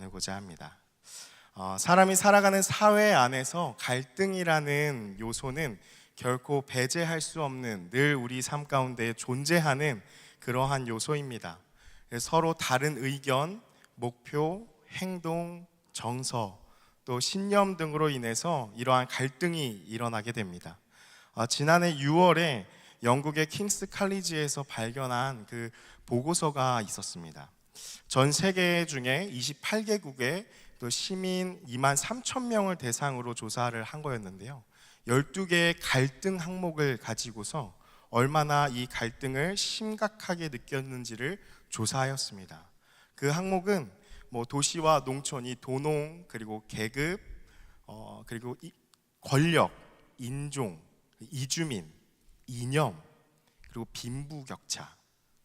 나누고자 합니다. 사람이 살아가는 사회 안에서 갈등이라는 요소는 결코 배제할 수 없는, 늘 우리 삶 가운데 존재하는 그러한 요소입니다. 서로 다른 의견, 목표, 행동, 정서, 또 신념 등으로 인해서 이러한 갈등이 일어나게 됩니다. 지난해 6월에 영국의 킹스 칼리지에서 발견한 그 보고서가 있었습니다. 전 세계 중에 28개국의 또 시민 2만 3천 명을 대상으로 조사를 한 거였는데요. 12개의 갈등 항목을 가지고서 얼마나 이 갈등을 심각하게 느꼈는지를 조사하였습니다. 그 항목은 도시와 농촌이 도농, 그리고 계급, 그리고 권력, 인종, 이주민, 이념, 그리고 빈부격차,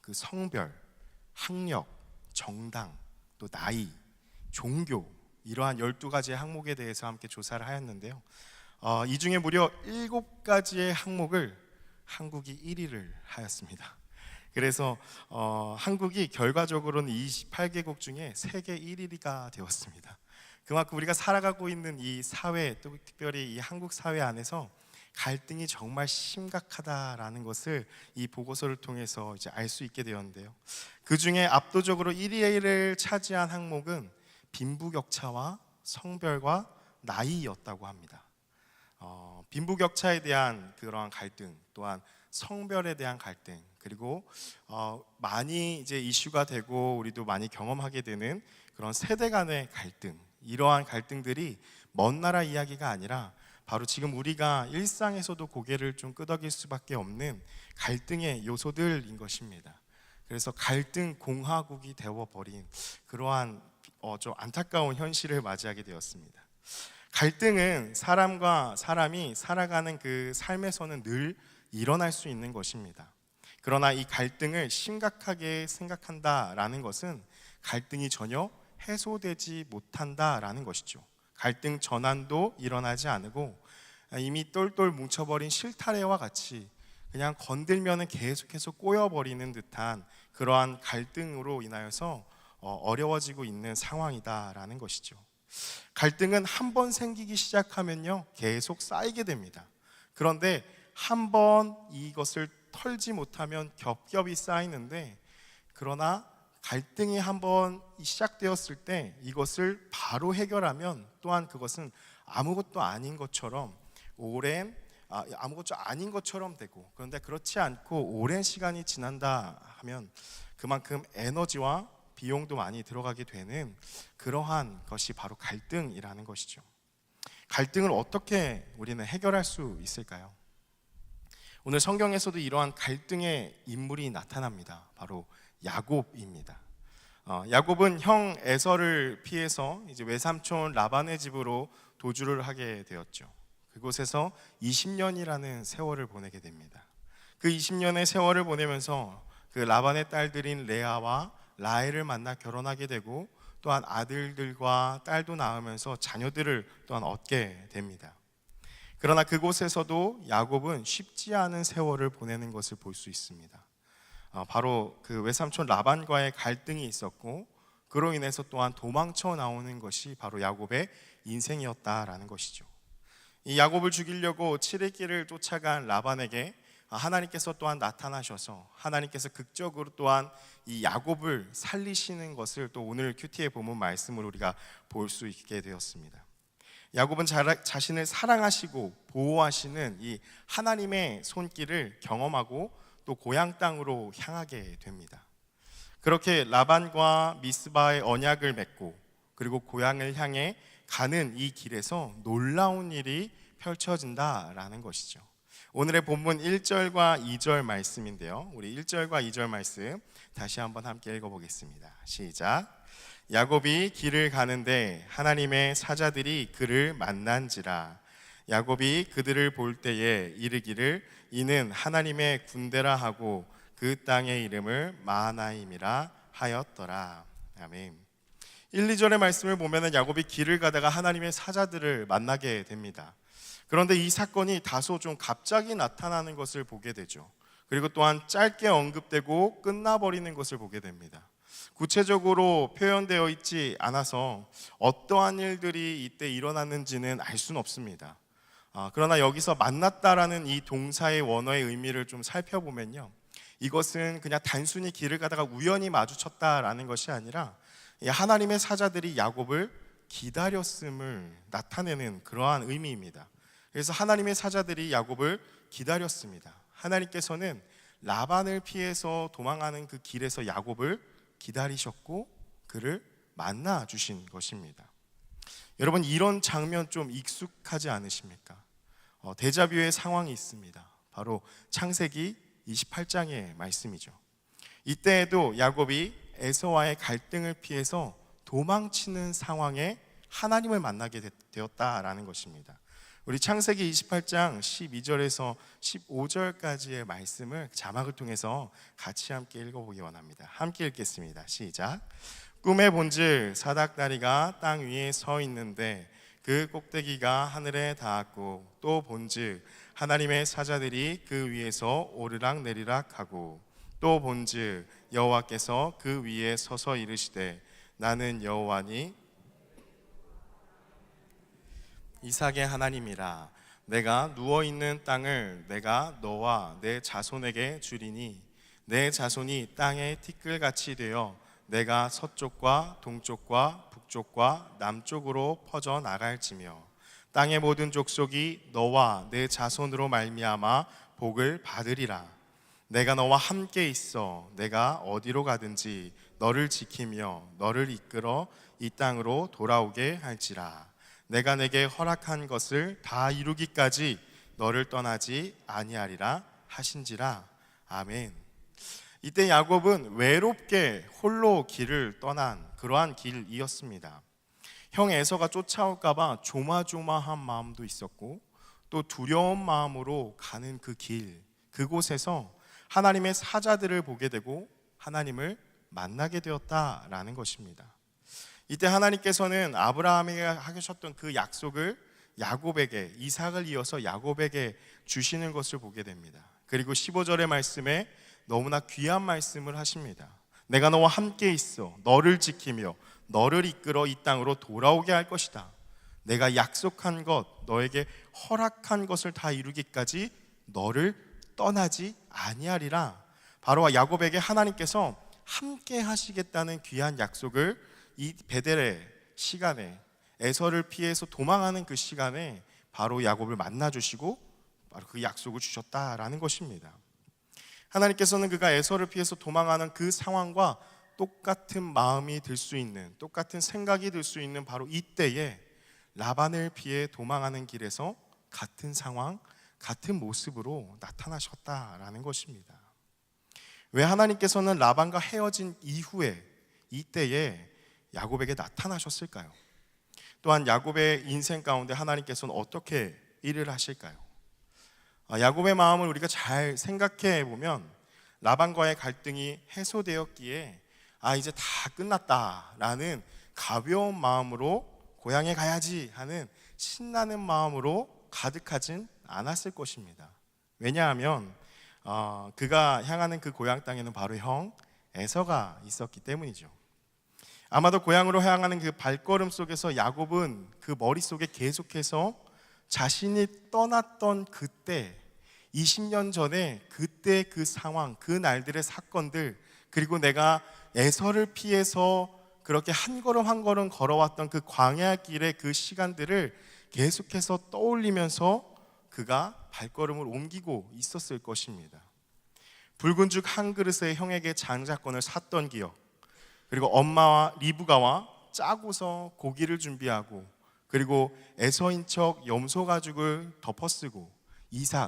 그 성별, 학력, 정당, 또 나이, 종교, 이러한 12가지의 항목에 대해서 함께 조사를 하였는데요. 이 중에 무려 7가지의 항목을 한국이 1위를 하였습니다. 그래서 한국이 결과적으로는 28개국 중에 세계 1위가 되었습니다. 그만큼 우리가 살아가고 있는 이 사회, 또 특별히 이 한국 사회 안에서 갈등이 정말 심각하다라는 것을 이 보고서를 통해서 이제 알 수 있게 되었는데요. 그 중에 압도적으로 1위를 차지한 항목은 빈부격차와 성별과 나이였다고 합니다. 빈부격차에 대한 그러한 갈등, 또한 성별에 대한 갈등, 그리고 많이 이제 이슈가 되고 우리도 많이 경험하게 되는 그런 세대 간의 갈등, 이러한 갈등들이 먼 나라 이야기가 아니라 바로 지금 우리가 일상에서도 고개를 좀 끄덕일 수밖에 없는 갈등의 요소들인 것입니다. 그래서 갈등 공화국이 되어버린 그러한 좀 안타까운 현실을 맞이하게 되었습니다. 갈등은 사람과 사람이 살아가는 그 삶에서는 늘 일어날 수 있는 것입니다. 그러나 이 갈등을 심각하게 생각한다라는 것은 갈등이 전혀 해소되지 못한다라는 것이죠. 갈등 전환도 일어나지 않고 이미 똘똘 뭉쳐버린 실타래와 같이 그냥 건들면은 계속해서 꼬여버리는 듯한 그러한 갈등으로 인하여서 어려워지고 있는 상황이다라는 것이죠. 갈등은 한 번 생기기 시작하면요 계속 쌓이게 됩니다. 그런데 한 번 이것을 털지 못하면 겹겹이 쌓이는데, 그러나 갈등이 한번 시작되었을 때 이것을 바로 해결하면 또한 그것은 아무것도 아닌 것처럼 아무것도 아닌 것처럼 되고, 그런데 그렇지 않고 오랜 시간이 지난다 하면 그만큼 에너지와 비용도 많이 들어가게 되는 그러한 것이 바로 갈등이라는 것이죠. 갈등을 어떻게 우리는 해결할 수 있을까요? 오늘 성경에서도 이러한 갈등의 인물이 나타납니다. 바로 야곱입니다. 야곱은 형 에서를 피해서 이제 외삼촌 라반의 집으로 도주를 하게 되었죠. 그곳에서 20년이라는 세월을 보내게 됩니다. 그 20년의 세월을 보내면서 그 라반의 딸들인 레아와 라헬을 만나 결혼하게 되고, 또한 아들들과 딸도 낳으면서 자녀들을 또한 얻게 됩니다. 그러나 그곳에서도 야곱은 쉽지 않은 세월을 보내는 것을 볼 수 있습니다. 바로 그 외삼촌 라반과의 갈등이 있었고, 그로 인해서 또한 도망쳐 나오는 것이 바로 야곱의 인생이었다라는 것이죠. 이 야곱을 죽이려고 7일 길을 쫓아간 라반에게 하나님께서 또한 나타나셔서 하나님께서 극적으로 또한 이 야곱을 살리시는 것을 또 오늘 큐티의 본문 말씀으로 우리가 볼 수 있게 되었습니다. 야곱은 자신을 사랑하시고 보호하시는 이 하나님의 손길을 경험하고 또 고향 땅으로 향하게 됩니다. 그렇게 라반과 미스바의 언약을 맺고 그리고 고향을 향해 가는 이 길에서 놀라운 일이 펼쳐진다라는 것이죠. 오늘의 본문 1절과 2절 말씀인데요, 우리 1절과 2절 말씀 다시 한번 함께 읽어보겠습니다. 시작. 야곱이 길을 가는데 하나님의 사자들이 그를 만난지라. 야곱이 그들을 볼 때에 이르기를 이는 하나님의 군대라 하고 그 땅의 이름을 마하나임이라 하였더라. 아멘. 1, 2절의 말씀을 보면 야곱이 길을 가다가 하나님의 사자들을 만나게 됩니다. 그런데 이 사건이 다소 좀 갑자기 나타나는 것을 보게 되죠. 그리고 또한 짧게 언급되고 끝나버리는 것을 보게 됩니다. 구체적으로 표현되어 있지 않아서 어떠한 일들이 이때 일어났는지는 알 수는 없습니다. 그러나 여기서 만났다라는 이 동사의 원어의 의미를 좀 살펴보면요, 이것은 그냥 단순히 길을 가다가 우연히 마주쳤다라는 것이 아니라 하나님의 사자들이 야곱을 기다렸음을 나타내는 그러한 의미입니다. 그래서 하나님의 사자들이 야곱을 기다렸습니다. 하나님께서는 라반을 피해서 도망하는 그 길에서 야곱을 기다리셨고 그를 만나 주신 것입니다. 여러분, 이런 장면 좀 익숙하지 않으십니까? 데자뷰의 상황이 있습니다. 바로 창세기 28장의 말씀이죠. 이때에도 야곱이 에서와의 갈등을 피해서 도망치는 상황에 하나님을 만나게 되었다라는 것입니다. 우리 창세기 28장 12절에서 15절까지의 말씀을 자막을 통해서 같이 함께 읽어보기 원합니다. 함께 읽겠습니다. 시작. 꿈에 본즉 사닥다리가 땅 위에 서 있는데 그 꼭대기가 하늘에 닿았고, 또 본즉 하나님의 사자들이 그 위에서 오르락 내리락 하고, 또 본즉 여호와께서 그 위에 서서 이르시되 나는 여호와니 이삭의 하나님이라. 내가 누워있는 땅을 내가 너와 내 자손에게 주리니 내 자손이 땅의 티끌같이 되어 내가 서쪽과 동쪽과 북쪽과 남쪽으로 퍼져 나갈지며 땅의 모든 족속이 너와 내 자손으로 말미암아 복을 받으리라. 내가 너와 함께 있어 내가 어디로 가든지 너를 지키며 너를 이끌어 이 땅으로 돌아오게 할지라. 내가 내게 허락한 것을 다 이루기까지 너를 떠나지 아니하리라 하신지라. 아멘. 이때 야곱은 외롭게 홀로 길을 떠난 그러한 길이었습니다. 형 에서가 쫓아올까봐 조마조마한 마음도 있었고, 또 두려운 마음으로 가는 그 길, 그곳에서 하나님의 사자들을 보게 되고 하나님을 만나게 되었다라는 것입니다. 이때 하나님께서는 아브라함에게 하셨던 그 약속을 야곱에게, 이삭을 이어서 야곱에게 주시는 것을 보게 됩니다. 그리고 15절의 말씀에 너무나 귀한 말씀을 하십니다. 내가 너와 함께 있어 너를 지키며 너를 이끌어 이 땅으로 돌아오게 할 것이다. 내가 약속한 것, 너에게 허락한 것을 다 이루기까지 너를 떠나지 아니하리라. 바로 야곱에게 하나님께서 함께 하시겠다는 귀한 약속을 이 베델의 시간에, 에서를 피해서 도망하는 그 시간에 바로 야곱을 만나 주시고 바로 그 약속을 주셨다라는 것입니다. 하나님께서는 그가 에서를 피해서 도망하는 그 상황과 똑같은 마음이 들 수 있는, 똑같은 생각이 들 수 있는 바로 이때에 라반을 피해 도망하는 길에서 같은 상황, 같은 모습으로 나타나셨다라는 것입니다. 왜 하나님께서는 라반과 헤어진 이후에 이때에 야곱에게 나타나셨을까요? 또한 야곱의 인생 가운데 하나님께서는 어떻게 일을 하실까요? 야곱의 마음을 우리가 잘 생각해 보면 라반과의 갈등이 해소되었기에 이제 다 끝났다라는 가벼운 마음으로 고향에 가야지 하는 신나는 마음으로 가득하진 않았을 것입니다. 왜냐하면 그가 향하는 그 고향 땅에는 바로 형 에서가 있었기 때문이죠. 아마도 고향으로 향하는 그 발걸음 속에서 야곱은 그 머릿속에 계속해서 자신이 떠났던 그때, 20년 전에 그때 그 상황, 그 날들의 사건들, 그리고 내가 에서를 피해서 그렇게 한 걸음 한 걸음 걸어왔던 그 광야 길의 그 시간들을 계속해서 떠올리면서 그가 발걸음을 옮기고 있었을 것입니다. 붉은 죽 한 그릇에 형에게 장자권을 샀던 기억, 그리고 엄마와 리브가와 짜고서 고기를 준비하고, 그리고 에서인 척 염소 가죽을 덮어쓰고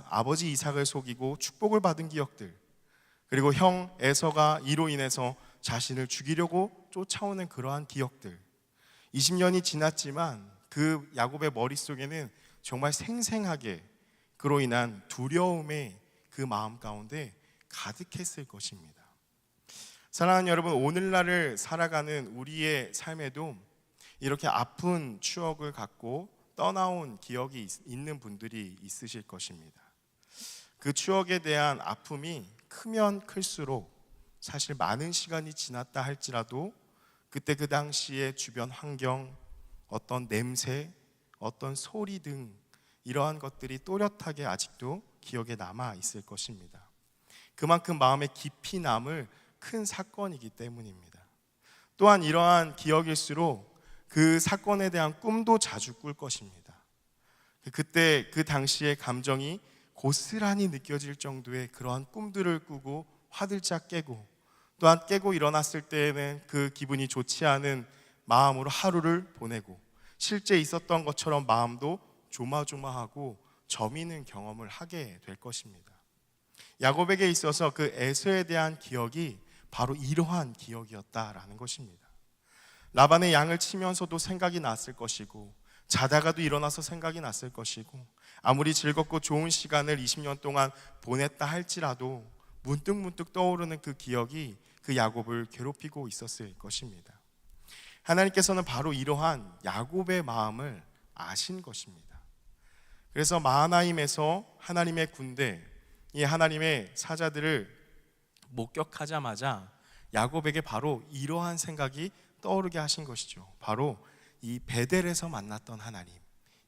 아버지 이삭을 속이고 축복을 받은 기억들, 그리고 형 에서가 이로 인해서 자신을 죽이려고 쫓아오는 그러한 기억들, 20년이 지났지만 그 야곱의 머릿속에는 정말 생생하게 그로 인한 두려움의 그 마음 가운데 가득했을 것입니다. 사랑하는 여러분, 오늘날을 살아가는 우리의 삶에도 이렇게 아픈 추억을 갖고 떠나온 기억이 있는 분들이 있으실 것입니다. 그 추억에 대한 아픔이 크면 클수록 사실 많은 시간이 지났다 할지라도 그때 그 당시의 주변 환경, 어떤 냄새, 어떤 소리 등 이러한 것들이 또렷하게 아직도 기억에 남아 있을 것입니다. 그만큼 마음에 깊이 남을 큰 사건이기 때문입니다. 또한 이러한 기억일수록 그 사건에 대한 꿈도 자주 꿀 것입니다. 그때 그 당시의 감정이 고스란히 느껴질 정도의 그러한 꿈들을 꾸고 화들짝 깨고, 또한 깨고 일어났을 때에는 그 기분이 좋지 않은 마음으로 하루를 보내고, 실제 있었던 것처럼 마음도 조마조마하고 저미는 경험을 하게 될 것입니다. 야곱에게 있어서 그 에서에 대한 기억이 바로 이러한 기억이었다라는 것입니다. 라반의 양을 치면서도 생각이 났을 것이고, 자다가도 일어나서 생각이 났을 것이고, 아무리 즐겁고 좋은 시간을 20년 동안 보냈다 할지라도 문득문득 떠오르는 그 기억이 그 야곱을 괴롭히고 있었을 것입니다. 하나님께서는 바로 이러한 야곱의 마음을 아신 것입니다. 그래서 마하나임에서 하나님의 군대, 이 하나님의 사자들을 목격하자마자 야곱에게 바로 이러한 생각이 떠오르게 하신 것이죠. 바로 이 베델에서 만났던 하나님,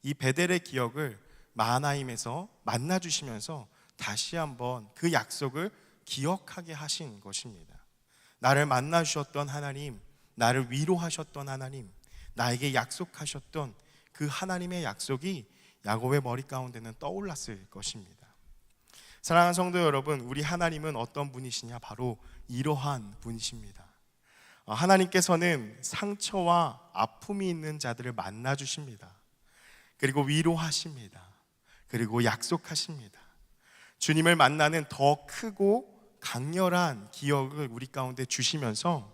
이 베델의 기억을 마하나임에서 만나주시면서 다시 한번 그 약속을 기억하게 하신 것입니다. 나를 만나주셨던 하나님, 나를 위로하셨던 하나님, 나에게 약속하셨던 그 하나님의 약속이 야곱의 머리 가운데는 떠올랐을 것입니다. 사랑하는 성도 여러분, 우리 하나님은 어떤 분이시냐? 바로 이러한 분이십니다. 하나님께서는 상처와 아픔이 있는 자들을 만나주십니다. 그리고 위로하십니다. 그리고 약속하십니다. 주님을 만나는 더 크고 강렬한 기억을 우리 가운데 주시면서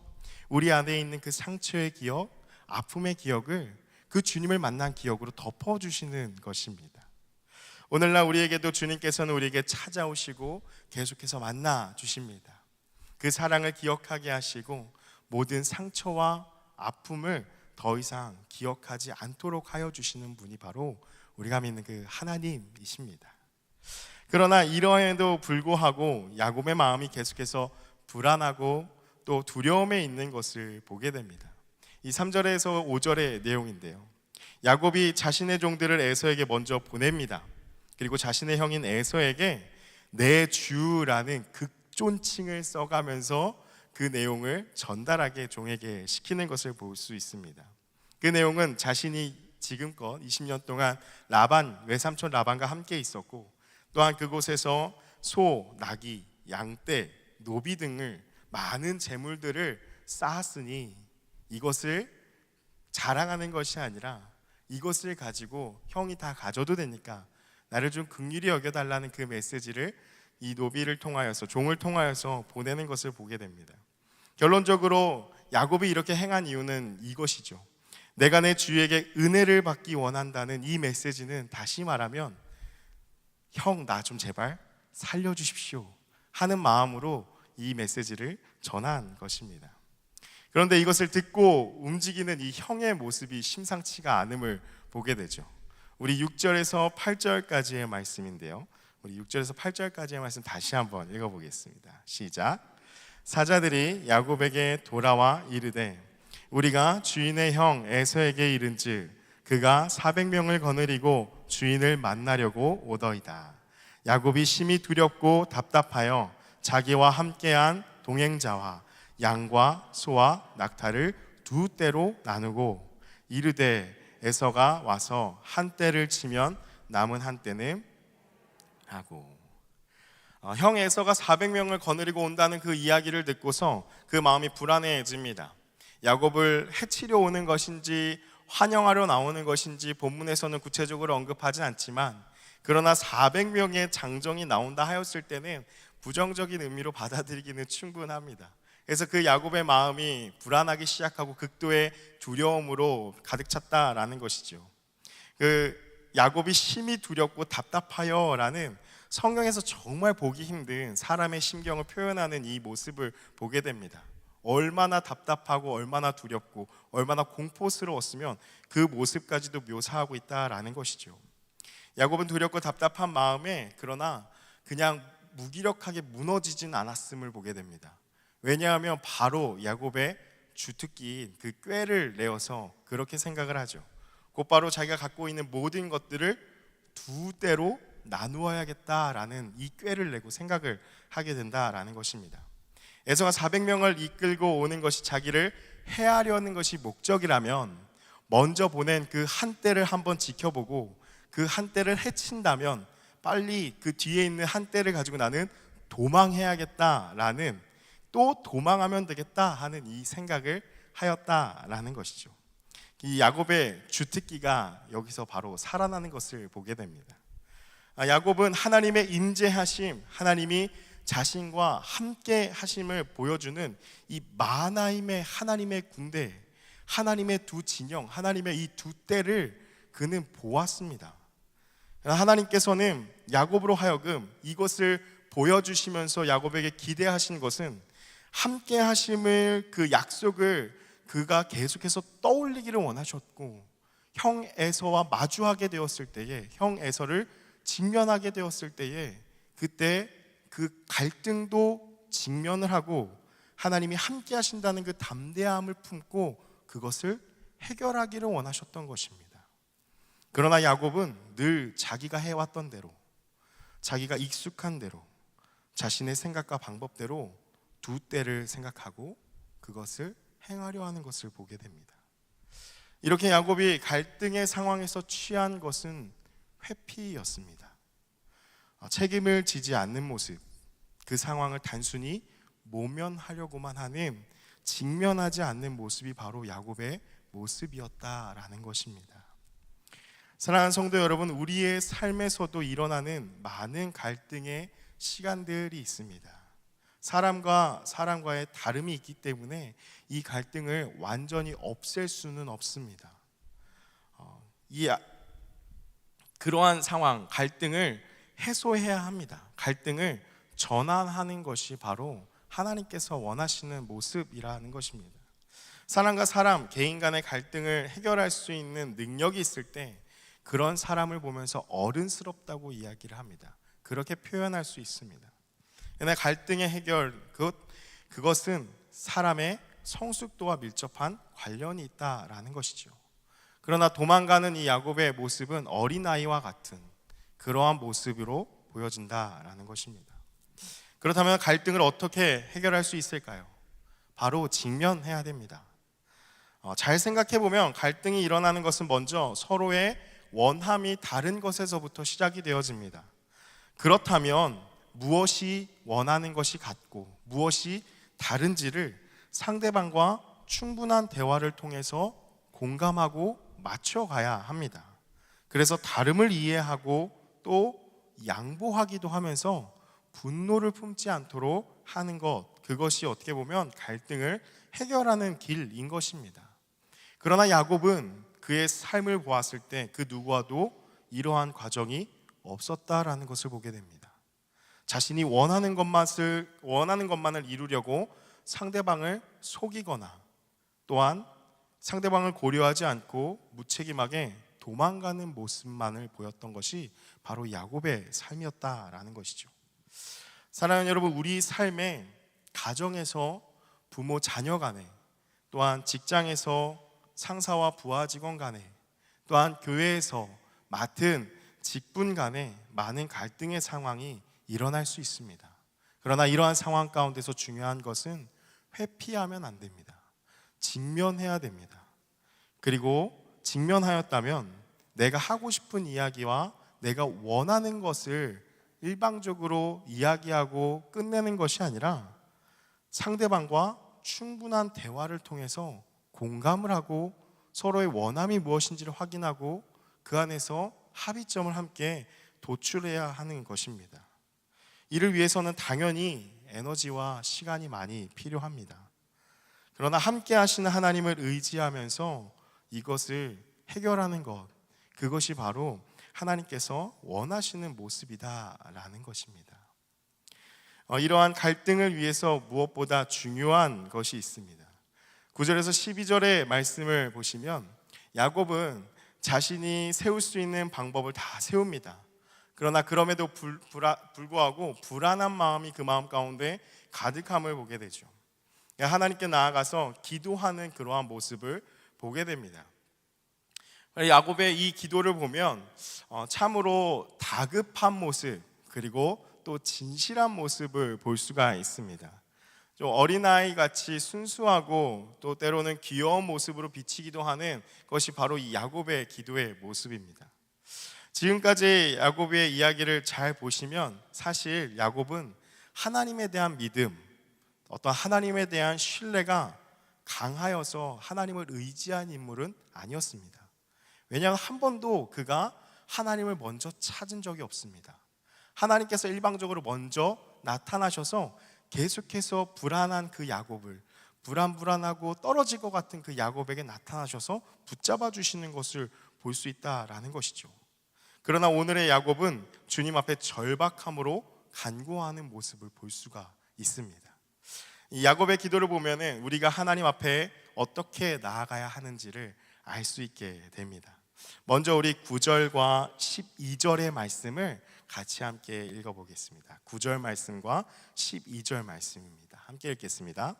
우리 안에 있는 그 상처의 기억, 아픔의 기억을 그 주님을 만난 기억으로 덮어주시는 것입니다. 오늘날 우리에게도 주님께서는 우리에게 찾아오시고 계속해서 만나 주십니다. 그 사랑을 기억하게 하시고 모든 상처와 아픔을 더 이상 기억하지 않도록 하여 주시는 분이 바로 우리가 믿는 그 하나님이십니다. 그러나 이러해도 불구하고 야곱의 마음이 계속해서 불안하고 또 두려움에 있는 것을 보게 됩니다. 이 3절에서 5절의 내용인데요, 야곱이 자신의 종들을 에서에게 먼저 보냅니다. 그리고 자신의 형인 에서에게 내 주라는 극존칭을 써가면서 그 내용을 전달하게 종에게 시키는 것을 볼 수 있습니다. 그 내용은 자신이 지금껏 20년 동안 외삼촌 라반과 함께 있었고, 또한 그곳에서 소, 나귀, 양떼, 노비 등을 많은 재물들을 쌓았으니 이것을 자랑하는 것이 아니라 이것을 가지고 형이 다 가져도 되니까 나를 좀 긍휼히 여겨달라는 그 메시지를 이 노비를 통하여서, 종을 통하여서 보내는 것을 보게 됩니다. 결론적으로 야곱이 이렇게 행한 이유는 이것이죠. 내가 내 주에게 은혜를 받기 원한다는 이 메시지는, 다시 말하면 형, 나 좀 제발 살려주십시오 하는 마음으로 이 메시지를 전한 것입니다. 그런데 이것을 듣고 움직이는 이 형의 모습이 심상치가 않음을 보게 되죠. 우리 6절에서 8절까지의 말씀인데요, 우리 6절에서 8절까지의 말씀 다시 한번 읽어보겠습니다. 시작. 사자들이 야곱에게 돌아와 이르되 우리가 주인의 형 에서에게 이른즉 그가 400명을 거느리고 주인을 만나려고 오더이다. 야곱이 심히 두렵고 답답하여 자기와 함께한 동행자와 양과 소와 낙타를 두 떼로 나누고 이르되 에서가 와서 한 떼를 치면 남은 한 떼는 하고. 형 에서가 400명을 거느리고 온다는 그 이야기를 듣고서 그 마음이 불안해집니다. 야곱을 해치려 오는 것인지 환영하러 나오는 것인지 본문에서는 구체적으로 언급하지 않지만, 그러나 400명의 장정이 나온다 하였을 때는 부정적인 의미로 받아들이기는 충분합니다. 그래서 그 야곱의 마음이 불안하기 시작하고 극도의 두려움으로 가득 찼다라는 것이죠. 그 야곱이 심히 두렵고 답답하여라는 성경에서 정말 보기 힘든 사람의 심경을 표현하는 이 모습을 보게 됩니다. 얼마나 답답하고 얼마나 두렵고 얼마나 공포스러웠으면 그 모습까지도 묘사하고 있다라는 것이죠. 야곱은 두렵고 답답한 마음에, 그러나 그냥 무기력하게 무너지진 않았음을 보게 됩니다. 왜냐하면 바로 야곱의 주특기인 그 꾀를 내어서 그렇게 생각을 하죠. 곧바로 자기가 갖고 있는 모든 것들을 두 대로 나누어야겠다라는 이 꾀를 내고 생각을 하게 된다라는 것입니다. 에서가 400명을 이끌고 오는 것이 자기를 해하려는 것이 목적이라면 먼저 보낸 그 한 떼를 한번 지켜보고 그 한 떼를 해친다면 빨리 그 뒤에 있는 한 떼를 가지고 나는 도망해야겠다라는, 또 도망하면 되겠다 하는 이 생각을 하였다라는 것이죠. 이 야곱의 주특기가 여기서 바로 살아나는 것을 보게 됩니다. 야곱은 하나님의 임재하심, 하나님이 자신과 함께 하심을 보여주는 이 마하나임의 하나님의 군대, 하나님의 두 진영, 하나님의 이 두 떼를 그는 보았습니다. 하나님께서는 야곱으로 하여금 이것을 보여주시면서 야곱에게 기대하신 것은 함께 하심을, 그 약속을 그가 계속해서 떠올리기를 원하셨고, 형 에서와 마주하게 되었을 때에, 형 에서를 직면하게 되었을 때에 그때 그 갈등도 직면을 하고 하나님이 함께 하신다는 그 담대함을 품고 그것을 해결하기를 원하셨던 것입니다. 그러나 야곱은 늘 자기가 해왔던 대로, 자기가 익숙한 대로, 자신의 생각과 방법대로 두 때를 생각하고 그것을 행하려 하는 것을 보게 됩니다. 이렇게 야곱이 갈등의 상황에서 취한 것은 회피였습니다. 책임을 지지 않는 모습, 그 상황을 단순히 모면하려고만 하는, 직면하지 않는 모습이 바로 야곱의 모습이었다라는 것입니다. 사랑하는 성도 여러분, 우리의 삶에서도 일어나는 많은 갈등의 시간들이 있습니다. 사람과 사람과의 다름이 있기 때문에 이 갈등을 완전히 없앨 수는 없습니다. 그러한 상황, 갈등을 해소해야 합니다. 갈등을 전환하는 것이 바로 하나님께서 원하시는 모습이라는 것입니다. 사람과 사람, 개인 간의 갈등을 해결할 수 있는 능력이 있을 때 그런 사람을 보면서 어른스럽다고 이야기를 합니다. 그렇게 표현할 수 있습니다. 그러나 갈등의 해결, 그것은 사람의 성숙도와 밀접한 관련이 있다라는 것이죠. 그러나 도망가는 이 야곱의 모습은 어린아이와 같은 그러한 모습으로 보여진다라는 것입니다. 그렇다면 갈등을 어떻게 해결할 수 있을까요? 바로 직면해야 됩니다. 잘 생각해 보면 갈등이 일어나는 것은 먼저 서로의 원함이 다른 것에서부터 시작이 되어집니다. 그렇다면 무엇이 원하는 것이 같고 무엇이 다른지를 상대방과 충분한 대화를 통해서 공감하고 맞춰가야 합니다. 그래서 다름을 이해하고 또 양보하기도 하면서 분노를 품지 않도록 하는 것, 그것이 어떻게 보면 갈등을 해결하는 길인 것입니다. 그러나 야곱은 그의 삶을 보았을 때 그 누구와도 이러한 과정이 없었다라는 것을 보게 됩니다. 자신이 원하는 것만을 이루려고 상대방을 속이거나 또한 상대방을 고려하지 않고 무책임하게 도망가는 모습만을 보였던 것이 바로 야곱의 삶이었다라는 것이죠. 사랑하는 여러분, 우리 삶에 가정에서 부모 자녀 간에, 또한 직장에서 상사와 부하 직원 간에, 또한 교회에서 맡은 직분 간에 많은 갈등의 상황이 일어날 수 있습니다. 그러나 이러한 상황 가운데서 중요한 것은 회피하면 안 됩니다. 직면해야 됩니다. 그리고 직면하였다면 내가 하고 싶은 이야기와 내가 원하는 것을 일방적으로 이야기하고 끝내는 것이 아니라 상대방과 충분한 대화를 통해서 공감을 하고 서로의 원함이 무엇인지를 확인하고 그 안에서 합의점을 함께 도출해야 하는 것입니다. 이를 위해서는 당연히 에너지와 시간이 많이 필요합니다. 그러나 함께 하시는 하나님을 의지하면서 이것을 해결하는 것, 그것이 바로 하나님께서 원하시는 모습이다라는 것입니다. 이러한 갈등을 위해서 무엇보다 중요한 것이 있습니다. 9절에서 12절의 말씀을 보시면 야곱은 자신이 세울 수 있는 방법을 다 세웁니다. 그러나 그럼에도 불구하고 불안한 마음이 그 마음 가운데 가득함을 보게 되죠. 하나님께 나아가서 기도하는 그러한 모습을 보게 됩니다. 야곱의 이 기도를 보면 참으로 다급한 모습, 그리고 또 진실한 모습을 볼 수가 있습니다. 좀 어린아이 같이 순수하고 또 때로는 귀여운 모습으로 비치기도 하는 것이 바로 이 야곱의 기도의 모습입니다. 지금까지 야곱의 이야기를 잘 보시면 사실 야곱은 하나님에 대한 믿음, 어떤 하나님에 대한 신뢰가 강하여서 하나님을 의지한 인물은 아니었습니다. 왜냐하면 한 번도 그가 하나님을 먼저 찾은 적이 없습니다. 하나님께서 일방적으로 먼저 나타나셔서 계속해서 불안한 그 야곱을, 불안하고 떨어질 것 같은 그 야곱에게 나타나셔서 붙잡아 주시는 것을 볼 수 있다라는 것이죠. 그러나 오늘의 야곱은 주님 앞에 절박함으로 간구하는 모습을 볼 수가 있습니다. 이 야곱의 기도를 보면은 우리가 하나님 앞에 어떻게 나아가야 하는지를 알 수 있게 됩니다. 먼저 우리 9절과 12절의 말씀을 같이 함께 읽어보겠습니다. 9절 말씀과 12절 말씀입니다. 함께 읽겠습니다.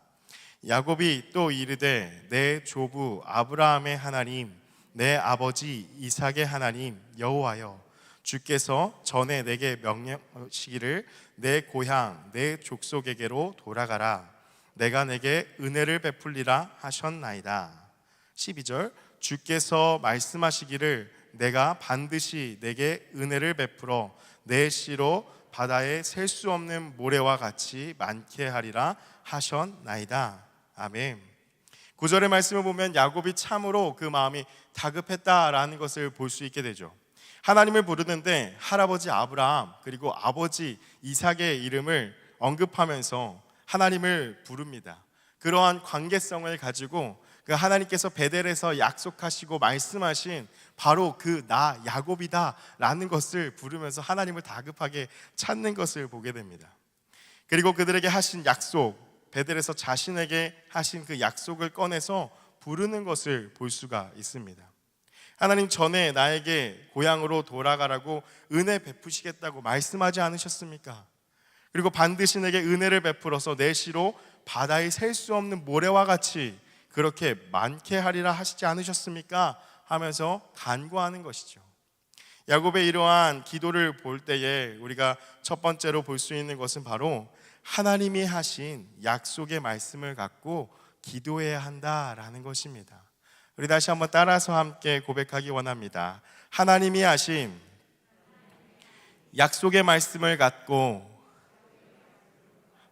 야곱이 또 이르되 내 조부 아브라함의 하나님, 내 아버지 이삭의 하나님 여호와여, 주께서 전에 내게 명령하시기를 내 고향 내 족속에게로 돌아가라. 내가 내게 은혜를 베풀리라 하셨나이다. 12절, 주께서 말씀하시기를 내가 반드시 내게 은혜를 베풀어 내 씨로 바다에 셀 수 없는 모래와 같이 많게 하리라 하셨나이다. 아멘. 9절의 말씀을 보면 야곱이 참으로 그 마음이 다급했다라는 것을 볼 수 있게 되죠. 하나님을 부르는데 할아버지 아브라함 그리고 아버지 이삭의 이름을 언급하면서 하나님을 부릅니다. 그러한 관계성을 가지고 그 하나님께서 베델에서 약속하시고 말씀하신 바로 그 나 야곱이다 라는 것을 부르면서 하나님을 다급하게 찾는 것을 보게 됩니다. 그리고 그들에게 하신 약속, 베델에서 자신에게 하신 그 약속을 꺼내서 부르는 것을 볼 수가 있습니다. 하나님, 전에 나에게 고향으로 돌아가라고 은혜 베푸시겠다고 말씀하지 않으셨습니까? 그리고 반드시 내게 은혜를 베풀어서 내 씨로 바다에 셀 수 없는 모래와 같이 그렇게 많게 하리라 하시지 않으셨습니까? 하면서 간구하는 것이죠. 야곱의 이러한 기도를 볼 때에 우리가 첫 번째로 볼 수 있는 것은 바로 하나님이 하신 약속의 말씀을 갖고 기도해야 한다라는 것입니다. 우리 다시 한번 따라서 함께 고백하기 원합니다. 하나님이 하신 약속의 말씀을 갖고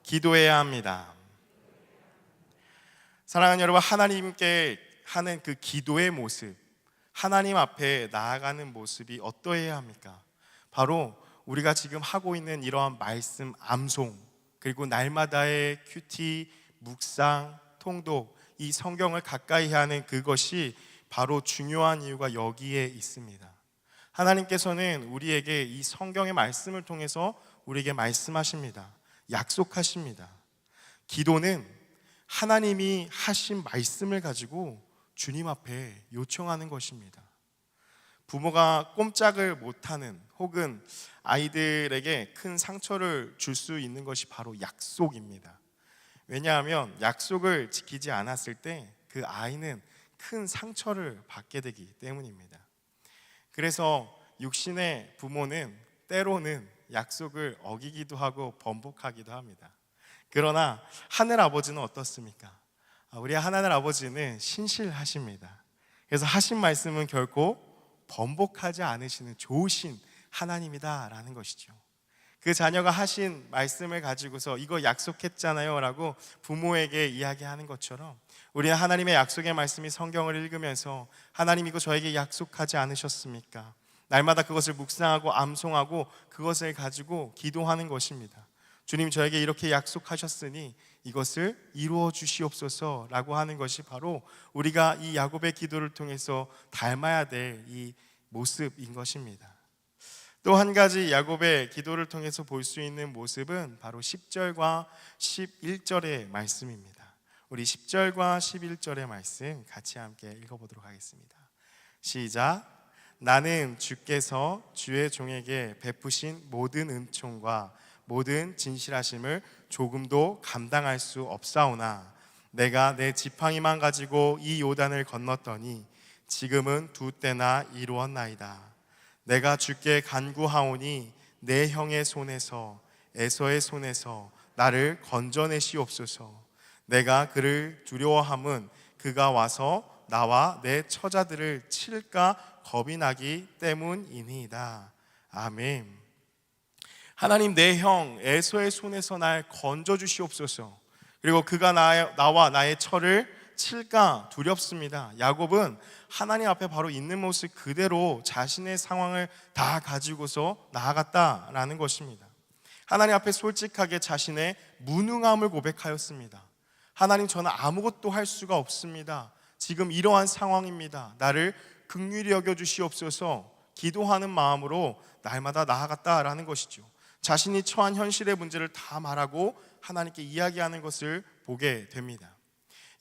기도해야 합니다. 사랑하는 여러분, 하나님께 하는 그 기도의 모습, 하나님 앞에 나아가는 모습이 어떠해야 합니까? 바로 우리가 지금 하고 있는 이러한 말씀 암송, 그리고 날마다의 큐티, 묵상, 통독, 이 성경을 가까이 하는 그것이 바로 중요한 이유가 여기에 있습니다. 하나님께서는 우리에게 이 성경의 말씀을 통해서 우리에게 말씀하십니다. 약속하십니다. 기도는 하나님이 하신 말씀을 가지고 주님 앞에 요청하는 것입니다. 부모가 꼼짝을 못하는 혹은 아이들에게 큰 상처를 줄 수 있는 것이 바로 약속입니다. 왜냐하면 약속을 지키지 않았을 때 그 아이는 큰 상처를 받게 되기 때문입니다. 그래서 육신의 부모는 때로는 약속을 어기기도 하고 번복하기도 합니다. 그러나 하늘 아버지는 어떻습니까? 우리 하나님 아버지는 신실하십니다. 그래서 하신 말씀은 결코 번복하지 않으시는 좋으신 하나님이다라는 것이죠. 그 자녀가 하신 말씀을 가지고서 이거 약속했잖아요 라고 부모에게 이야기하는 것처럼 우리 하나님의 약속의 말씀이 성경을 읽으면서 하나님 이거 저에게 약속하지 않으셨습니까? 날마다 그것을 묵상하고 암송하고 그것을 가지고 기도하는 것입니다. 주님, 저에게 이렇게 약속하셨으니 이것을 이루어 주시옵소서 라고 하는 것이 바로 우리가 이 야곱의 기도를 통해서 닮아야 될 이 모습인 것입니다. 또 한 가지 야곱의 기도를 통해서 볼 수 있는 모습은 바로 10절과 11절의 말씀입니다. 우리 10절과 11절의 말씀 같이 함께 읽어보도록 하겠습니다. 시작. 나는 주께서 주의 종에게 베푸신 모든 은총과 모든 진실하심을 조금도 감당할 수 없사오나 내가 내 지팡이만 가지고 이 요단을 건넜더니 지금은 두 때나 이루었나이다. 내가 주께 간구하오니 내 형의 손에서 에서의 손에서 나를 건져내시옵소서. 내가 그를 두려워함은 그가 와서 나와 내 처자들을 칠까 겁이 나기 때문이니이다. 아멘. 하나님, 내 형 에서의 손에서 날 건져 주시옵소서. 그리고 그가 나와 나의 처를 칠까 두렵습니다. 야곱은 하나님 앞에 바로 있는 모습 그대로 자신의 상황을 다 가지고서 나아갔다라는 것입니다. 하나님 앞에 솔직하게 자신의 무능함을 고백하였습니다. 하나님, 저는 아무것도 할 수가 없습니다. 지금 이러한 상황입니다. 나를 긍휼히 여겨 주시옵소서 기도하는 마음으로 날마다 나아갔다라는 것이죠. 자신이 처한 현실의 문제를 다 말하고 하나님께 이야기하는 것을 보게 됩니다.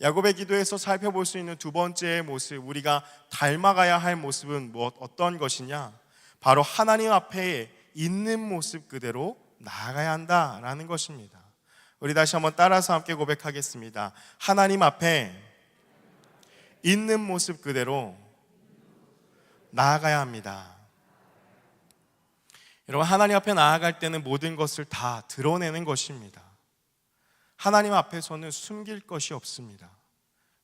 야곱의 기도에서 살펴볼 수 있는 두 번째의 모습, 우리가 닮아가야 할 모습은 어떤 것이냐? 바로 하나님 앞에 있는 모습 그대로 나아가야 한다라는 것입니다. 우리 다시 한번 따라서 함께 고백하겠습니다. 하나님 앞에 있는 모습 그대로 나아가야 합니다. 여러분, 하나님 앞에 나아갈 때는 모든 것을 다 드러내는 것입니다. 하나님 앞에서는 숨길 것이 없습니다.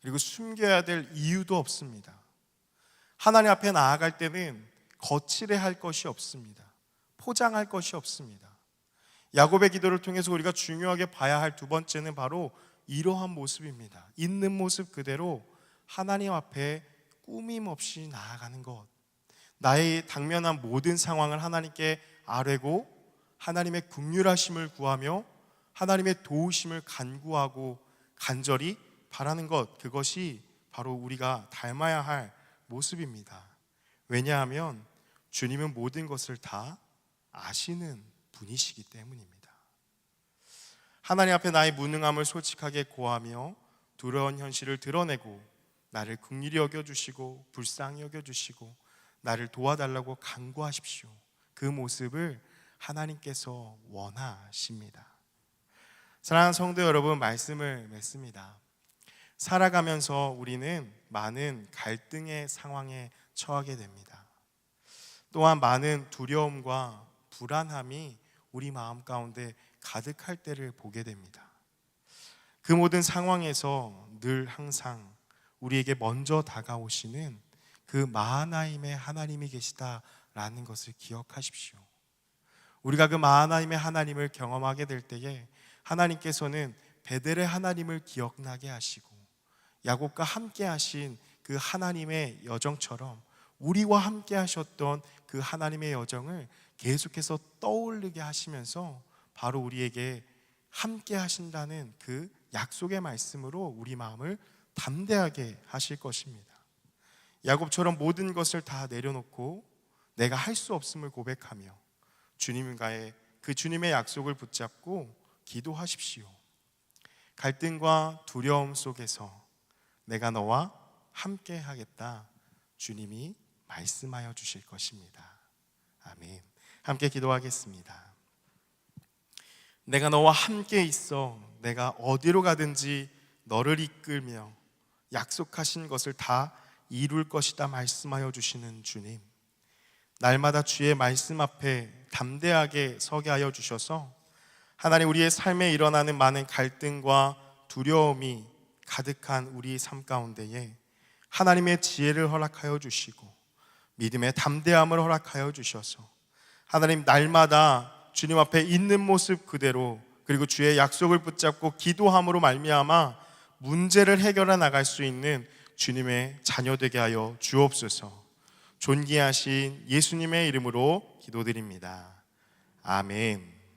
그리고 숨겨야 될 이유도 없습니다. 하나님 앞에 나아갈 때는 거칠해 할 것이 없습니다. 포장할 것이 없습니다. 야곱의 기도를 통해서 우리가 중요하게 봐야 할 두 번째는 바로 이러한 모습입니다. 있는 모습 그대로 하나님 앞에 꾸밈 없이 나아가는 것. 나의 당면한 모든 상황을 하나님께 아뢰고 하나님의 긍휼하심을 구하며 하나님의 도우심을 간구하고 간절히 바라는 것, 그것이 바로 우리가 닮아야 할 모습입니다. 왜냐하면 주님은 모든 것을 다 아시는 분이시기 때문입니다. 하나님 앞에 나의 무능함을 솔직하게 고하며 두려운 현실을 드러내고 나를 긍휼히 여겨주시고 불쌍히 여겨주시고 나를 도와달라고 간구하십시오. 그 모습을 하나님께서 원하십니다. 사랑하는 성도 여러분, 말씀을 맺습니다. 살아가면서 우리는 많은 갈등의 상황에 처하게 됩니다. 또한 많은 두려움과 불안함이 우리 마음 가운데 가득할 때를 보게 됩니다. 그 모든 상황에서 늘 항상 우리에게 먼저 다가오시는 그 마하나임의 하나님이 계시다라는 것을 기억하십시오. 우리가 그 마하나임의 하나님을 경험하게 될 때에 하나님께서는 베델의 하나님을 기억나게 하시고 야곱과 함께 하신 그 하나님의 여정처럼 우리와 함께 하셨던 그 하나님의 여정을 계속해서 떠올리게 하시면서 바로 우리에게 함께 하신다는 그 약속의 말씀으로 우리 마음을 담대하게 하실 것입니다. 야곱처럼 모든 것을 다 내려놓고 내가 할 수 없음을 고백하며 주님과의 그 주님의 약속을 붙잡고 기도하십시오. 갈등과 두려움 속에서 내가 너와 함께 하겠다, 주님이 말씀하여 주실 것입니다. 아멘. 함께 기도하겠습니다. 내가 너와 함께 있어 내가 어디로 가든지 너를 이끌며 약속하신 것을 다 이룰 것이다 말씀하여 주시는 주님, 날마다 주의 말씀 앞에 담대하게 서게 하여 주셔서 하나님, 우리의 삶에 일어나는 많은 갈등과 두려움이 가득한 우리 삶 가운데에 하나님의 지혜를 허락하여 주시고 믿음의 담대함을 허락하여 주셔서 하나님, 날마다 주님 앞에 있는 모습 그대로 그리고 주의 약속을 붙잡고 기도함으로 말미암아 문제를 해결해 나갈 수 있는 주님의 자녀 되게 하여 주옵소서. 존귀하신 예수님의 이름으로 기도드립니다. 아멘.